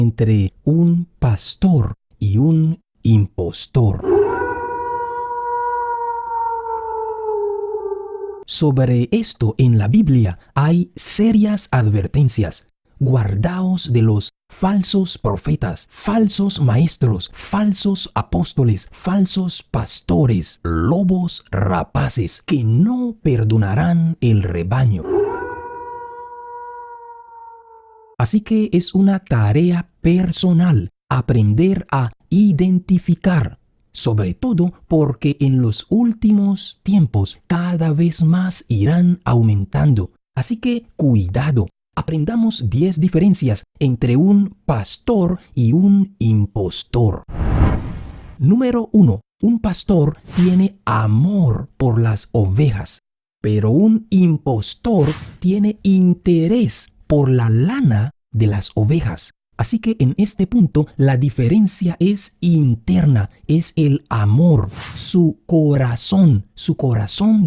entre un pastor y un impostor. Sobre esto en la Biblia hay serias advertencias. Guardaos de los falsos profetas, falsos maestros, falsos apóstoles, falsos pastores, lobos rapaces, que no perdonarán el rebaño. Así que es una tarea personal aprender a identificar, sobre todo porque en los últimos tiempos cada vez más irán aumentando. Así que cuidado, aprendamos 10 diferencias entre un pastor y un impostor. Número 1. Un pastor tiene amor por las ovejas, pero un impostor tiene interés por la lana de las ovejas. Así que en este punto la diferencia es interna, es el amor, su corazón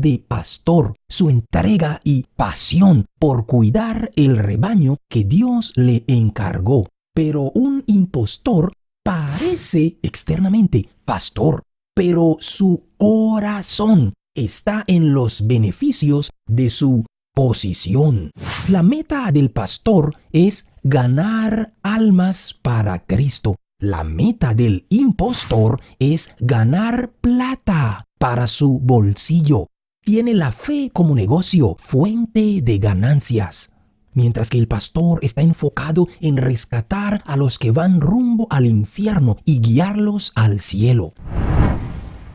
de pastor, su entrega y pasión por cuidar el rebaño que Dios le encargó. Pero un impostor parece externamente pastor, pero su corazón está en los beneficios de su posición. La meta del pastor es ganar almas para Cristo. La meta del impostor es ganar plata para su bolsillo. Tiene la fe como negocio, fuente de ganancias. Mientras que el pastor está enfocado en rescatar a los que van rumbo al infierno y guiarlos al cielo.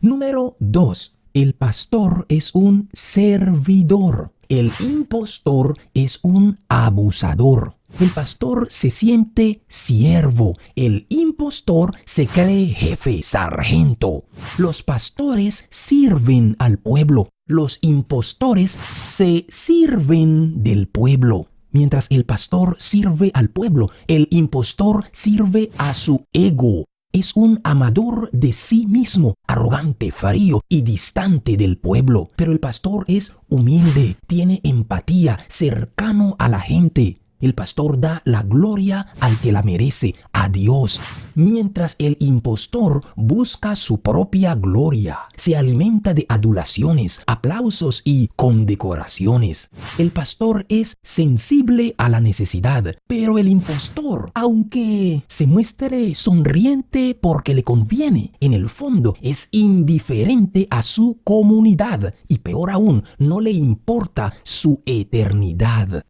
Número 2. El pastor es un servidor. El impostor es un abusador. El pastor se siente siervo. El impostor se cree jefe, sargento. Los pastores sirven al pueblo. Los impostores se sirven del pueblo. Mientras el pastor sirve al pueblo, el impostor sirve a su ego. Es un amador de sí mismo, arrogante, frío y distante del pueblo. Pero el pastor es humilde, tiene empatía, cercano a la gente. El pastor da la gloria al que la merece, a Dios, mientras el impostor busca su propia gloria. Se alimenta de adulaciones, aplausos y condecoraciones. El pastor es sensible a la necesidad, pero el impostor, aunque se muestre sonriente porque le conviene, en el fondo es indiferente a su comunidad y peor aún, no le importa su eternidad.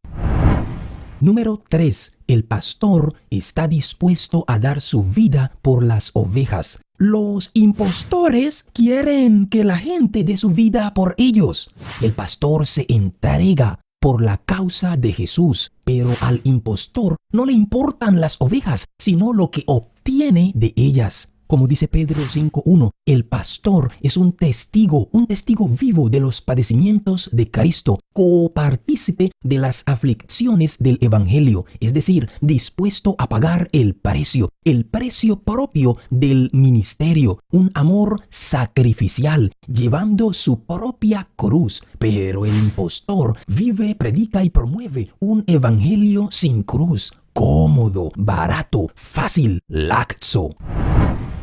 Número 3. El pastor está dispuesto a dar su vida por las ovejas. Los impostores quieren que la gente dé su vida por ellos. El pastor se entrega por la causa de Jesús, pero al impostor no le importan las ovejas, sino lo que obtiene de ellas. Como dice Pedro 5:1, el pastor es un testigo vivo de los padecimientos de Cristo, copartícipe de las aflicciones del Evangelio, es decir, dispuesto a pagar el precio propio del ministerio, un amor sacrificial, llevando su propia cruz. Pero el impostor vive, predica y promueve un evangelio sin cruz, cómodo, barato, fácil, laxo.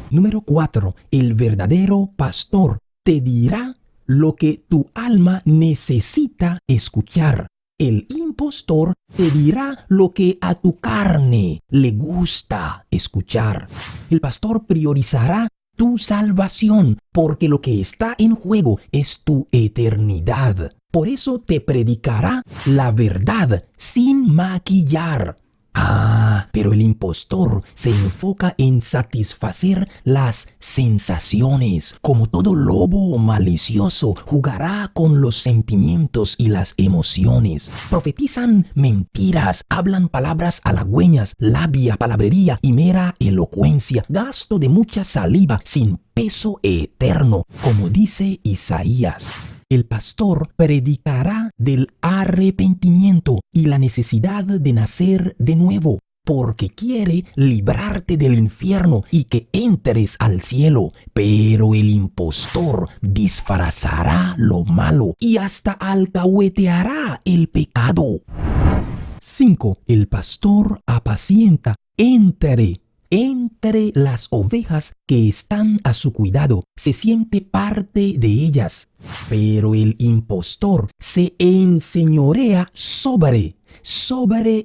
Número 4. El verdadero pastor te dirá lo que tu alma necesita escuchar. El impostor te dirá lo que a tu carne le gusta escuchar. El pastor priorizará tu salvación porque lo que está en juego es tu eternidad. Por eso te predicará la verdad sin maquillar. Pero el impostor se enfoca en satisfacer las sensaciones. Como todo lobo malicioso, jugará con los sentimientos y las emociones. Profetizan mentiras, hablan palabras halagüeñas, labia, palabrería y mera elocuencia. Gasto de mucha saliva sin peso eterno, como dice Isaías. El pastor predicará del arrepentimiento y la necesidad de nacer de nuevo, porque quiere librarte del infierno y que entres al cielo. Pero el impostor disfrazará lo malo y hasta alcahueteará el pecado. 5. El pastor apacienta entre las ovejas que están a su cuidado, se siente parte de ellas. Pero el impostor se enseñorea sobre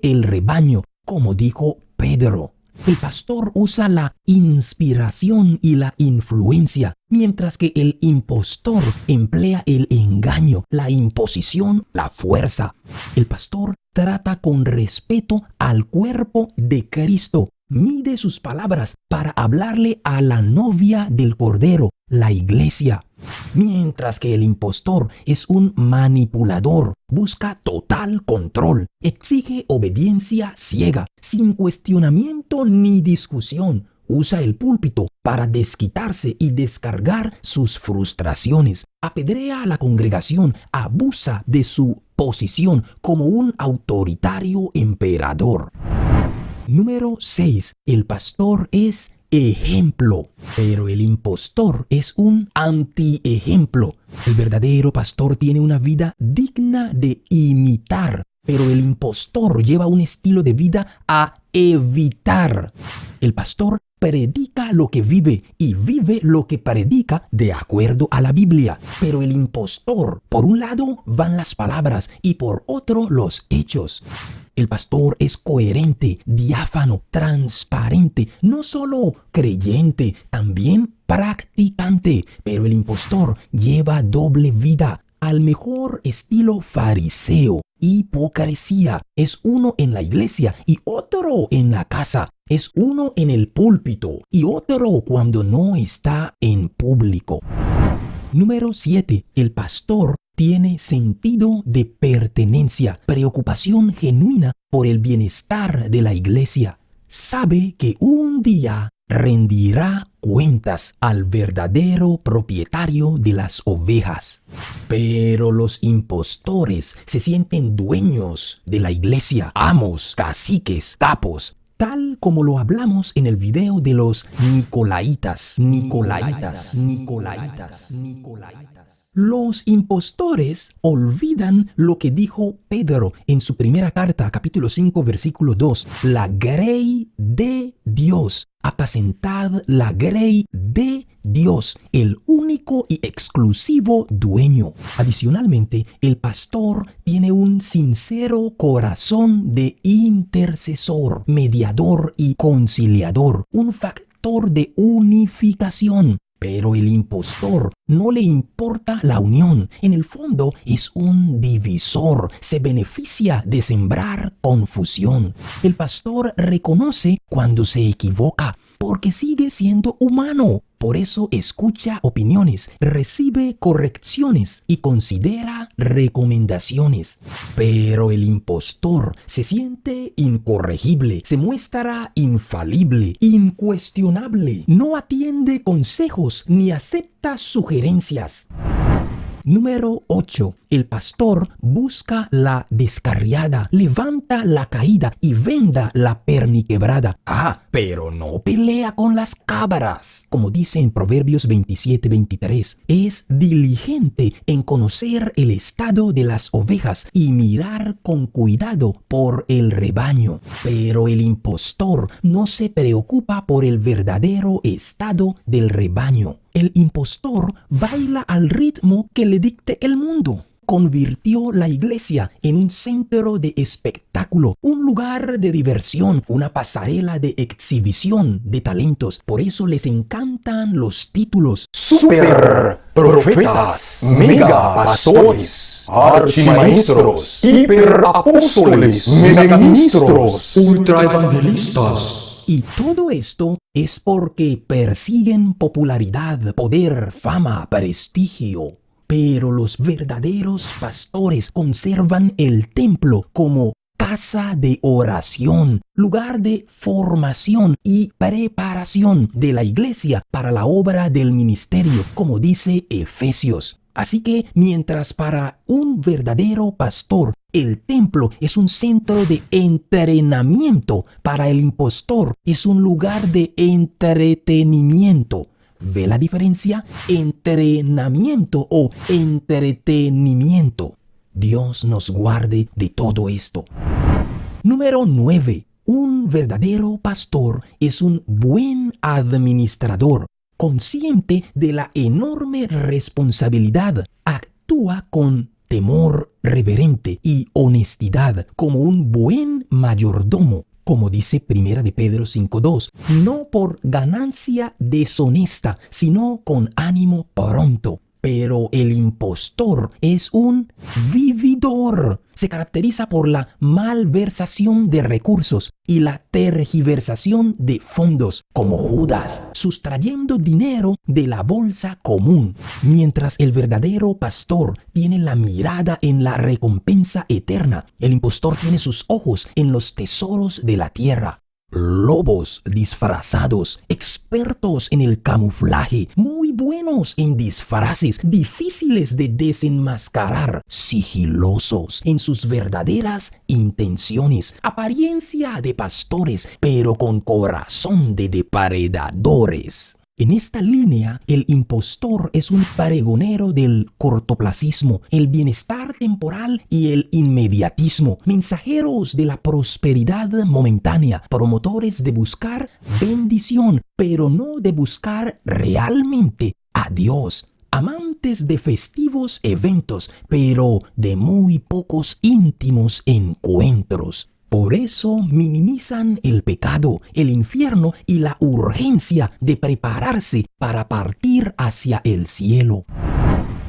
el rebaño, como dijo Pedro. El pastor usa la inspiración y la influencia, mientras que el impostor emplea el engaño, la imposición, la fuerza. El pastor trata con respeto al cuerpo de Cristo. Mide sus palabras para hablarle a la novia del Cordero, la iglesia. Mientras que el impostor es un manipulador, busca total control, exige obediencia ciega, sin cuestionamiento ni discusión. Usa el púlpito para desquitarse y descargar sus frustraciones. Apedrea a la congregación, abusa de su posición como un autoritario emperador. Número 6. El pastor es ejemplo, pero el impostor es un antiejemplo. El verdadero pastor tiene una vida digna de imitar, pero el impostor lleva un estilo de vida a evitar. El pastor predica lo que vive y vive lo que predica de acuerdo a la Biblia. Pero el impostor, por un lado van las palabras y por otro los hechos. El pastor es coherente, diáfano, transparente, no solo creyente, también practicante. Pero el impostor lleva doble vida, al mejor estilo fariseo. Hipocresía. Es uno en la iglesia y otro en la casa. Es uno en el púlpito y otro cuando no está en público. Número 7. El pastor tiene sentido de pertenencia, preocupación genuina por el bienestar de la iglesia. Sabe que un día rendirá cuentas al verdadero propietario de las ovejas. Pero los impostores se sienten dueños de la iglesia, amos, caciques, capos, tal como lo hablamos en el video de los Nicolaitas. Los impostores olvidan lo que dijo Pedro en su primera carta, capítulo 5, versículo 2. La grey de Dios. Apacentad la grey de Dios, el único y exclusivo dueño. Adicionalmente, el pastor tiene un sincero corazón de intercesor, mediador y conciliador, un factor de unificación. Pero el impostor no le importa la unión. En el fondo es un divisor. Se beneficia de sembrar confusión. El pastor reconoce cuando se equivoca porque sigue siendo humano. Por eso escucha opiniones, recibe correcciones y considera recomendaciones. Pero el impostor se siente incorregible, se muestra infalible, incuestionable, no atiende consejos ni acepta sugerencias. Número 8. El pastor busca la descarriada, levanta la caída y venda la perniquebrada. Pero no pelea con las cabras. Como dice en Proverbios 27:23, es diligente en conocer el estado de las ovejas y mirar con cuidado por el rebaño. Pero el impostor no se preocupa por el verdadero estado del rebaño. El impostor baila al ritmo que le dicte el mundo. Convirtió la iglesia en un centro de espectáculo, un lugar de diversión, una pasarela de exhibición de talentos. Por eso les encantan los títulos: super profetas, mega pastores, archimaestros, hiperapóstoles, megaministros, ultraevangelistas. Y todo esto es porque persiguen popularidad, poder, fama, prestigio. Pero los verdaderos pastores conservan el templo como casa de oración, lugar de formación y preparación de la iglesia para la obra del ministerio, como dice Efesios. Así que mientras para un verdadero pastor el templo es un centro de entrenamiento, para el impostor es un lugar de entretenimiento. ¿Ve la diferencia? Entrenamiento o entretenimiento. Dios nos guarde de todo esto. Número 9. Un verdadero pastor es un buen administrador, consciente de la enorme responsabilidad. Actúa con temor reverente y honestidad como un buen mayordomo. Como dice 1 de Pedro 5:2, no por ganancia deshonesta, sino con ánimo pronto. Pero el impostor es un vividor. Se caracteriza por la malversación de recursos y la tergiversación de fondos, como Judas, sustrayendo dinero de la bolsa común. Mientras el verdadero pastor tiene la mirada en la recompensa eterna, el impostor tiene sus ojos en los tesoros de la tierra. Lobos disfrazados, expertos en el camuflaje, muy buenos en disfraces, difíciles de desenmascarar, sigilosos en sus verdaderas intenciones, apariencia de pastores, pero con corazón de depredadores. En esta línea, el impostor es un pregonero del cortoplacismo, el bienestar temporal y el inmediatismo, mensajeros de la prosperidad momentánea, promotores de buscar bendición, pero no de buscar realmente a Dios. Amantes de festivos eventos, pero de muy pocos íntimos encuentros. Por eso minimizan el pecado, el infierno y la urgencia de prepararse para partir hacia el cielo.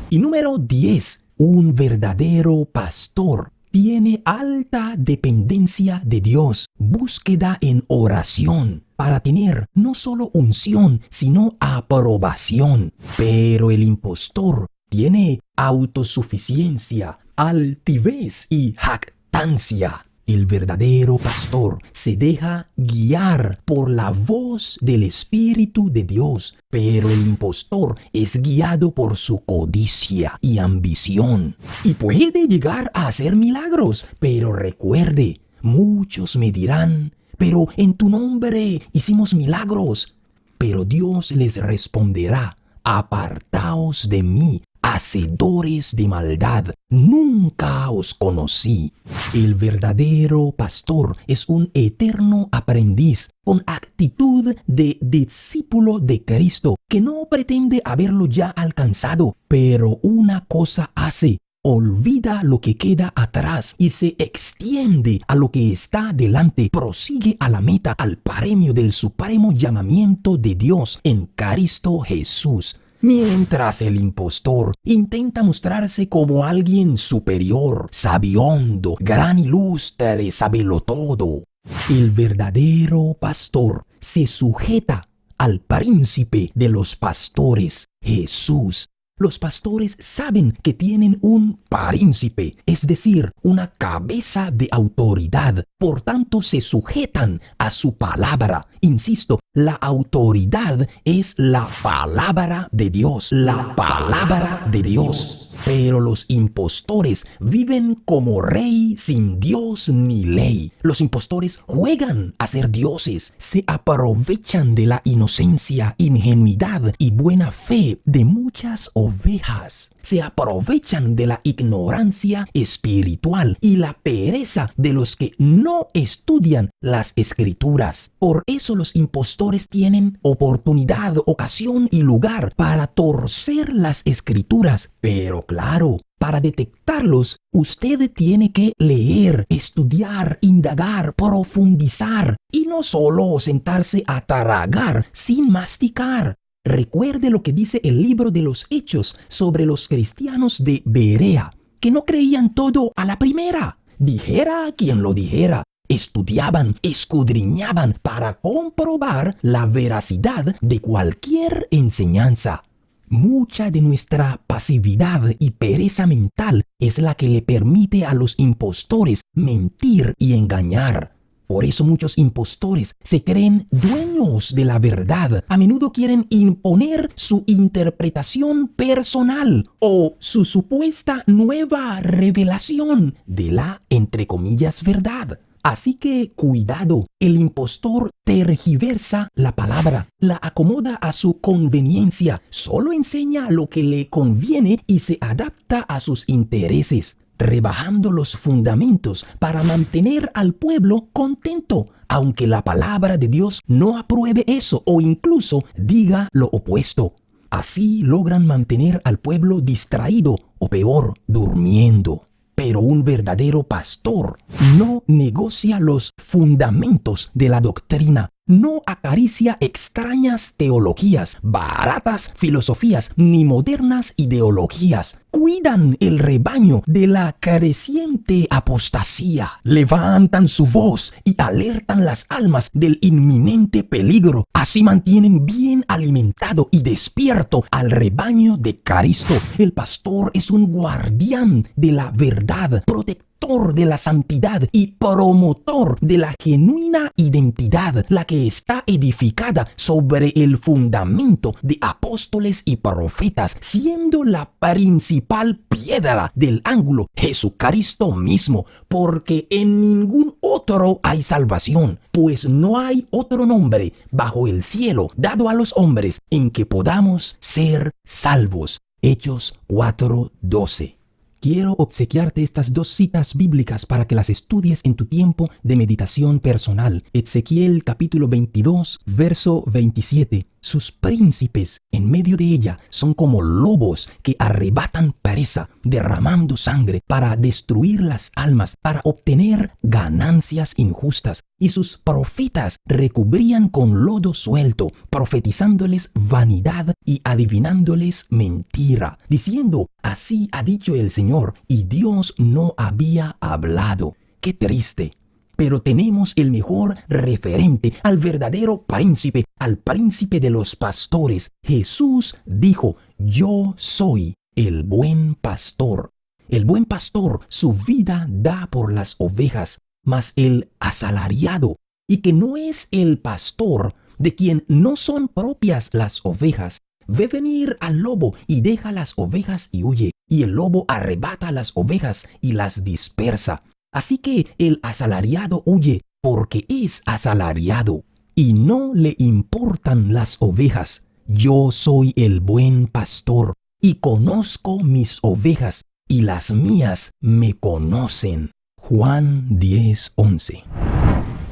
Y número 10. Un verdadero pastor tiene alta dependencia de Dios, búsqueda en oración, para tener no solo unción, sino aprobación. Pero el impostor tiene autosuficiencia, altivez y jactancia. El verdadero pastor se deja guiar por la voz del Espíritu de Dios, pero el impostor es guiado por su codicia y ambición. Y puede llegar a hacer milagros, pero recuerde, muchos me dirán, pero en tu nombre hicimos milagros. Pero Dios les responderá, apartaos de mí, hacedores de maldad, nunca os conocí. El verdadero pastor es un eterno aprendiz con actitud de discípulo de Cristo, que no pretende haberlo ya alcanzado, pero una cosa hace: olvida lo que queda atrás y se extiende a lo que está delante, prosigue a la meta, al premio del supremo llamamiento de Dios en Cristo Jesús. Mientras el impostor intenta mostrarse como alguien superior, sabiondo, gran ilustre, sabelotodo, el verdadero pastor se sujeta al príncipe de los pastores, Jesús. Los pastores saben que tienen un príncipe, es decir, una cabeza de autoridad. Por tanto, se sujetan a su palabra. Insisto, la autoridad es la palabra de Dios, la palabra de Dios. Pero los impostores viven como rey sin Dios ni ley. Los impostores juegan a ser dioses, se aprovechan de la inocencia, ingenuidad y buena fe de muchas ovejas. Se aprovechan de la ignorancia espiritual y la pereza de los que no estudian las escrituras. Por eso los impostores tienen oportunidad, ocasión y lugar para torcer las escrituras. Pero claro, para detectarlos, usted tiene que leer, estudiar, indagar, profundizar y no solo sentarse a tragar sin masticar. Recuerde lo que dice el libro de los Hechos sobre los cristianos de Berea, que no creían todo a la primera. Dijera quien lo dijera, estudiaban, escudriñaban para comprobar la veracidad de cualquier enseñanza. Mucha de nuestra pasividad y pereza mental es la que le permite a los impostores mentir y engañar. Por eso muchos impostores se creen dueños de la verdad. A menudo quieren imponer su interpretación personal o su supuesta nueva revelación de la, entre comillas, verdad. Así que cuidado, el impostor tergiversa la palabra, la acomoda a su conveniencia, solo enseña lo que le conviene y se adapta a sus intereses, rebajando los fundamentos para mantener al pueblo contento, aunque la palabra de Dios no apruebe eso o incluso diga lo opuesto. Así logran mantener al pueblo distraído o peor, durmiendo. Pero un verdadero pastor no negocia los fundamentos de la doctrina, no acaricia extrañas teologías, baratas filosofías ni modernas ideologías. Cuidan el rebaño de la creciente apostasía, levantan su voz y alertan las almas del inminente peligro. Así mantienen bien alimentado y despierto al rebaño de Cristo. El pastor es un guardián de la verdad, protector de la santidad y promotor de la genuina identidad, la que está edificada sobre el fundamento de apóstoles y profetas, siendo la principal piedra del ángulo Jesucristo mismo, porque en ningún otro hay salvación, pues no hay otro nombre bajo el cielo dado a los hombres en que podamos ser salvos. Hechos 4:12. Quiero obsequiarte estas dos citas bíblicas para que las estudies en tu tiempo de meditación personal. Ezequiel capítulo 22, verso 27. Sus príncipes en medio de ella son como lobos que arrebatan presa, derramando sangre para destruir las almas, para obtener ganancias injustas. Y sus profetas recubrían con lodo suelto, profetizándoles vanidad y adivinándoles mentira, diciendo: así ha dicho el Señor, y Dios no había hablado. ¡Qué triste! Pero tenemos el mejor referente, al verdadero príncipe, al príncipe de los pastores. Jesús dijo: yo soy el buen pastor. El buen pastor su vida da por las ovejas, mas el asalariado, y que no es el pastor, de quien no son propias las ovejas, ve venir al lobo y deja las ovejas y huye, y el lobo arrebata las ovejas y las dispersa. Así que el asalariado huye porque es asalariado y no le importan las ovejas. Yo soy el buen pastor y conozco mis ovejas y las mías me conocen. Juan 10:11.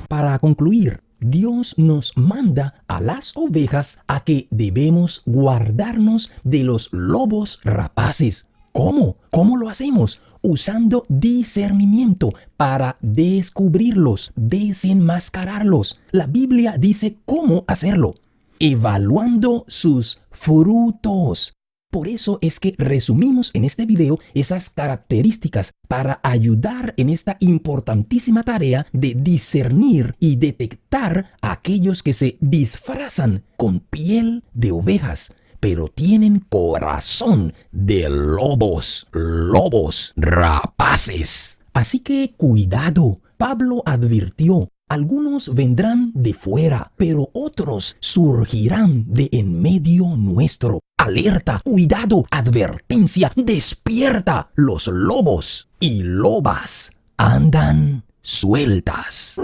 Para concluir, Dios nos manda a las ovejas a que debemos guardarnos de los lobos rapaces. ¿Cómo? ¿Cómo lo hacemos? Usando discernimiento para descubrirlos, desenmascararlos. La Biblia dice cómo hacerlo: evaluando sus frutos. Por eso es que resumimos en este video esas características para ayudar en esta importantísima tarea de discernir y detectar a aquellos que se disfrazan con piel de ovejas, pero tienen corazón de lobos rapaces. Así que cuidado. Pablo advirtió: algunos vendrán de fuera, pero otros surgirán de en medio nuestro. Alerta, cuidado, advertencia, despierta. Los lobos y lobas andan sueltas.